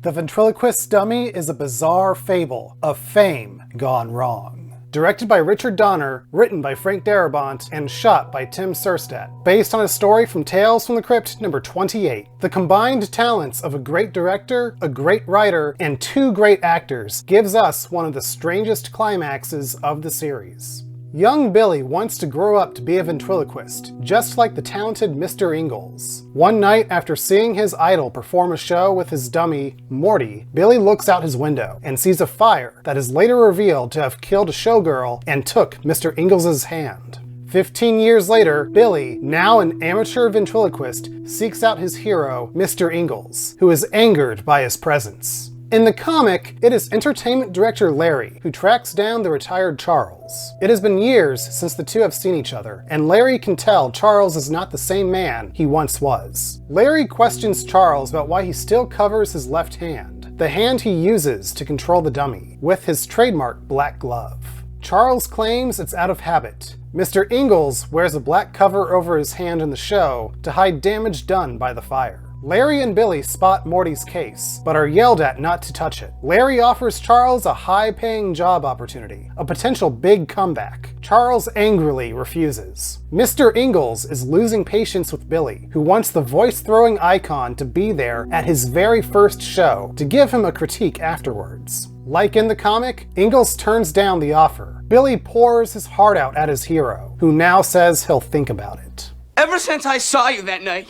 The Ventriloquist Dummy is a bizarre fable of fame gone wrong. Directed by Richard Donner, written by Frank Darabont, and shot by Tim Surstadt. Based on a story from Tales from the Crypt number 28. The combined talents of a great director, a great writer, and 2 great actors gives us one of the strangest climaxes of the series. Young Billy wants to grow up to be a ventriloquist, just like the talented Mr. Ingalls. One night, after seeing his idol perform a show with his dummy, Morty, Billy looks out his window and sees a fire that is later revealed to have killed a showgirl and took Mr. Ingalls' hand. 15 years later, Billy, now an amateur ventriloquist, seeks out his hero, Mr. Ingalls, who is angered by his presence. In the comic, it is entertainment director Larry who tracks down the retired Charles. It has been years since the two have seen each other, and Larry can tell Charles is not the same man he once was. Larry questions Charles about why he still covers his left hand, the hand he uses to control the dummy, with his trademark black glove. Charles claims it's out of habit. Mr. Ingalls wears a black cover over his hand in the show to hide damage done by the fire. Larry and Billy spot Morty's case, but are yelled at not to touch it. Larry offers Charles a high-paying job opportunity, a potential big comeback. Charles angrily refuses. Mr. Ingalls is losing patience with Billy, who wants the voice-throwing icon to be there at his very first show to give him a critique afterwards. Like in the comic, Ingalls turns down the offer. Billy pours his heart out at his hero, who now says he'll think about it. Ever since I saw you that night,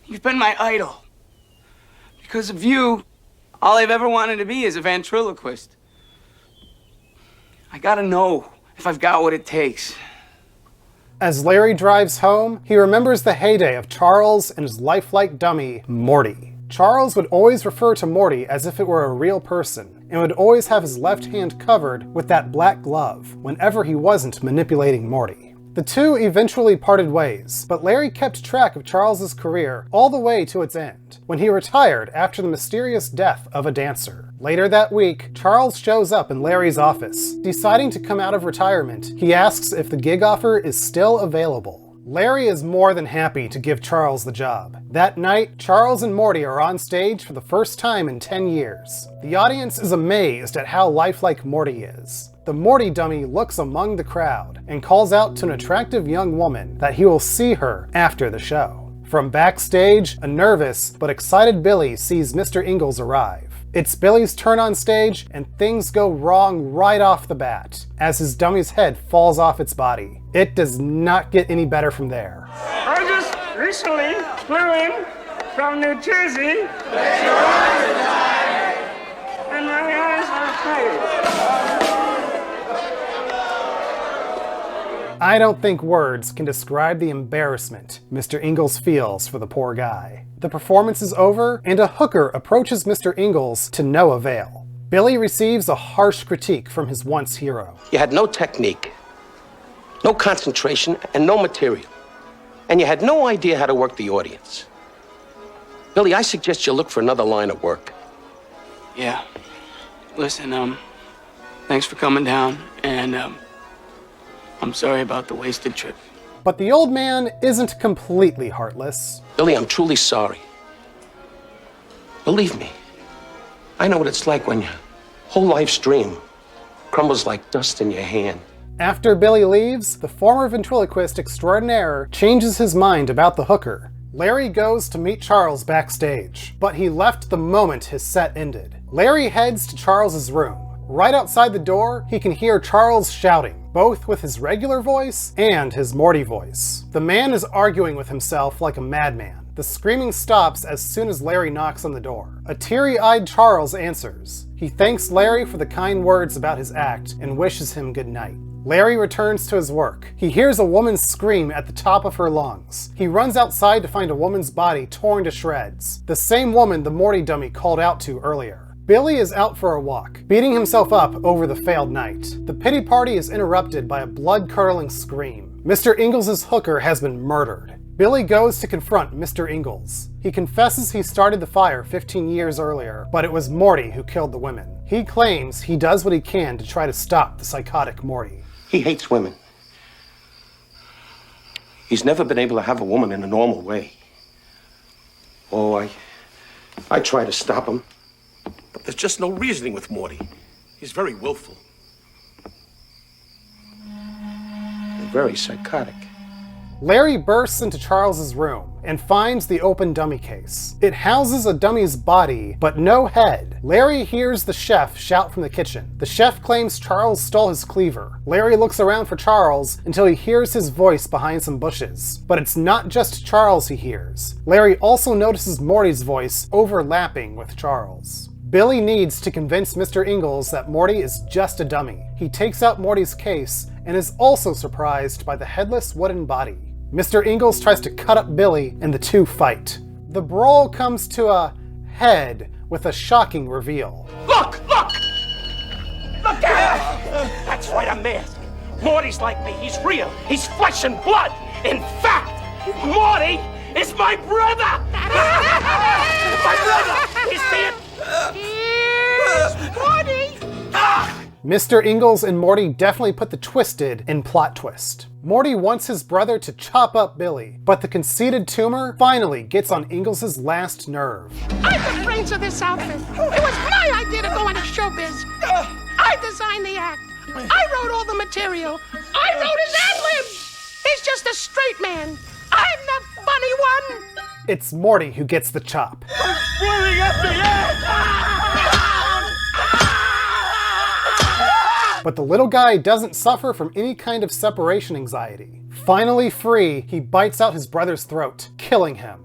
you've been my idol. Because of you, all I've ever wanted to be is a ventriloquist. I gotta know if I've got what it takes. As Larry drives home, he remembers the heyday of Charles and his lifelike dummy, Morty. Charles would always refer to Morty as if it were a real person, and would always have his left hand covered with that black glove whenever he wasn't manipulating Morty. The two eventually parted ways, but Larry kept track of Charles's career all the way to its end, when he retired after the mysterious death of a dancer. Later that week, Charles shows up in Larry's office. Deciding to come out of retirement, he asks if the gig offer is still available. Larry is more than happy to give Charles the job. That night, Charles and Morty are on stage for the first time in 10 years. The audience is amazed at how lifelike Morty is. The Morty dummy looks among the crowd and calls out to an attractive young woman that he will see her after the show. From backstage, a nervous but excited Billy sees Mr. Ingalls arrive. It's Billy's turn on stage, and things go wrong right off the bat, as his dummy's head falls off its body. It does not get any better from there. I just recently flew in from New Jersey, and my eyes are afraid. I don't think words can describe the embarrassment Mr. Ingalls feels for the poor guy. The performance is over, and a hooker approaches Mr. Ingalls to no avail. Billy receives a harsh critique from his once hero. You had no technique, no concentration, and no material. And you had no idea how to work the audience. Billy, I suggest you look for another line of work. Yeah. Listen, thanks for coming down, and, I'm sorry about the wasted trip. But the old man isn't completely heartless. Billy, I'm truly sorry. Believe me, I know what it's like when your whole life's dream crumbles like dust in your hand. After Billy leaves, the former ventriloquist extraordinaire changes his mind about the hooker. Larry goes to meet Charles backstage, but he left the moment his set ended. Larry heads to Charles's room. Right outside the door, he can hear Charles shouting, both with his regular voice and his Morty voice. The man is arguing with himself like a madman. The screaming stops as soon as Larry knocks on the door. A teary-eyed Charles answers. He thanks Larry for the kind words about his act and wishes him good night. Larry returns to his work. He hears a woman scream at the top of her lungs. He runs outside to find a woman's body torn to shreds, the same woman the Morty dummy called out to earlier. Billy is out for a walk, beating himself up over the failed night. The pity party is interrupted by a blood-curdling scream. Mr. Ingalls' hooker has been murdered. Billy goes to confront Mr. Ingalls. He confesses he started the fire 15 years earlier, but it was Morty who killed the women. He claims he does what he can to try to stop the psychotic Morty. He hates women. He's never been able to have a woman in a normal way. Oh, I try to stop him, but there's just no reasoning with Morty. He's very willful. And very psychotic. Larry bursts into Charles's room and finds the open dummy case. It houses a dummy's body, but no head. Larry hears the chef shout from the kitchen. The chef claims Charles stole his cleaver. Larry looks around for Charles until he hears his voice behind some bushes. But it's not just Charles he hears. Larry also notices Morty's voice overlapping with Charles. Billy needs to convince Mr. Ingalls that Morty is just a dummy. He takes out Morty's case and is also surprised by the headless wooden body. Mr. Ingalls tries to cut up Billy and the two fight. The brawl comes to a head with a shocking reveal. Look! Look! Look at him! That's right, a mask. Morty's like me. He's real. He's flesh and blood. In fact, Morty is my brother! My brother! He's dead! Morty! Mr. Ingalls and Morty definitely put the twisted in plot twist. Morty wants his brother to chop up Billy, but the conceited tumor finally gets on Ingalls' last nerve. I'm the brains of this outfit. It was my idea to go into showbiz. I designed the act. I wrote all the material. I wrote his ad-libs. He's just a straight man. I'm the funny one. It's Morty who gets the chop. Splitting up the act! But the little guy doesn't suffer from any kind of separation anxiety. Finally free, he bites out his brother's throat, killing him.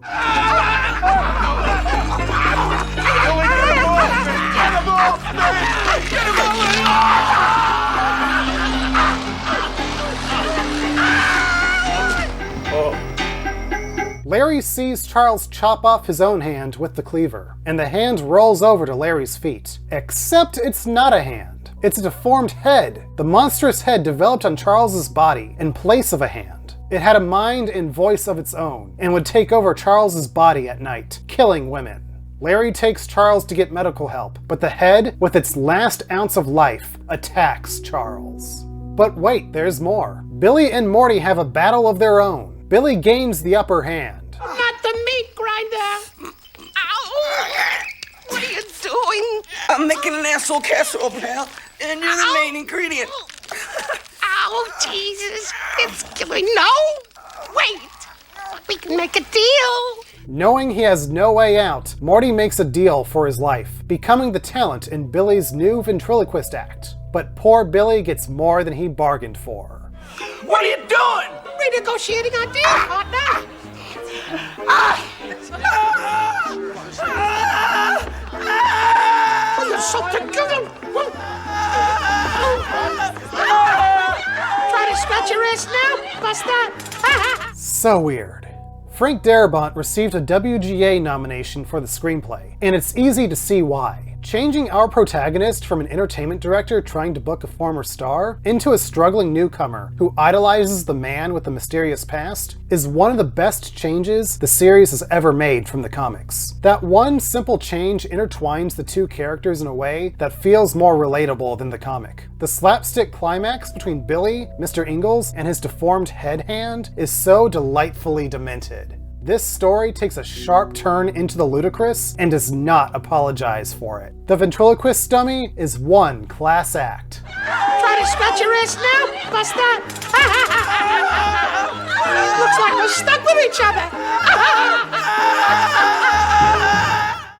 Larry sees Charles chop off his own hand with the cleaver, and the hand rolls over to Larry's feet. Except it's not a hand. It's a deformed head. The monstrous head developed on Charles's body in place of a hand. It had a mind and voice of its own, and would take over Charles's body at night, killing women. Larry takes Charles to get medical help, but the head, with its last ounce of life, attacks Charles. But wait, there's more. Billy and Morty have a battle of their own. Billy gains the upper hand. Not the meat grinder. Ow! What are you doing? I'm making an asshole casserole, pal, and you're the main ingredient. Ow, Jesus. It's killing. No! Wait! We can make a deal. Knowing he has no way out, Morty makes a deal for his life, becoming the talent in Billy's new ventriloquist act. But poor Billy gets more than he bargained for. What are you doing? Renegotiating our deal, partner. You're so together. Try to scratch your ass now, Buster. So weird. Frank Darabont received a WGA nomination for the screenplay, and it's easy to see why. Changing our protagonist from an entertainment director trying to book a former star into a struggling newcomer who idolizes the man with the mysterious past is one of the best changes the series has ever made from the comics. That one simple change intertwines the two characters in a way that feels more relatable than the comic. The slapstick climax between Billy, Mr. Ingalls, and his deformed head hand is so delightfully demented. This story takes a sharp turn into the ludicrous and does not apologize for it. The Ventriloquist Dummy is one class act. Try to scratch your ass now, Buster. Looks like we're stuck with each other.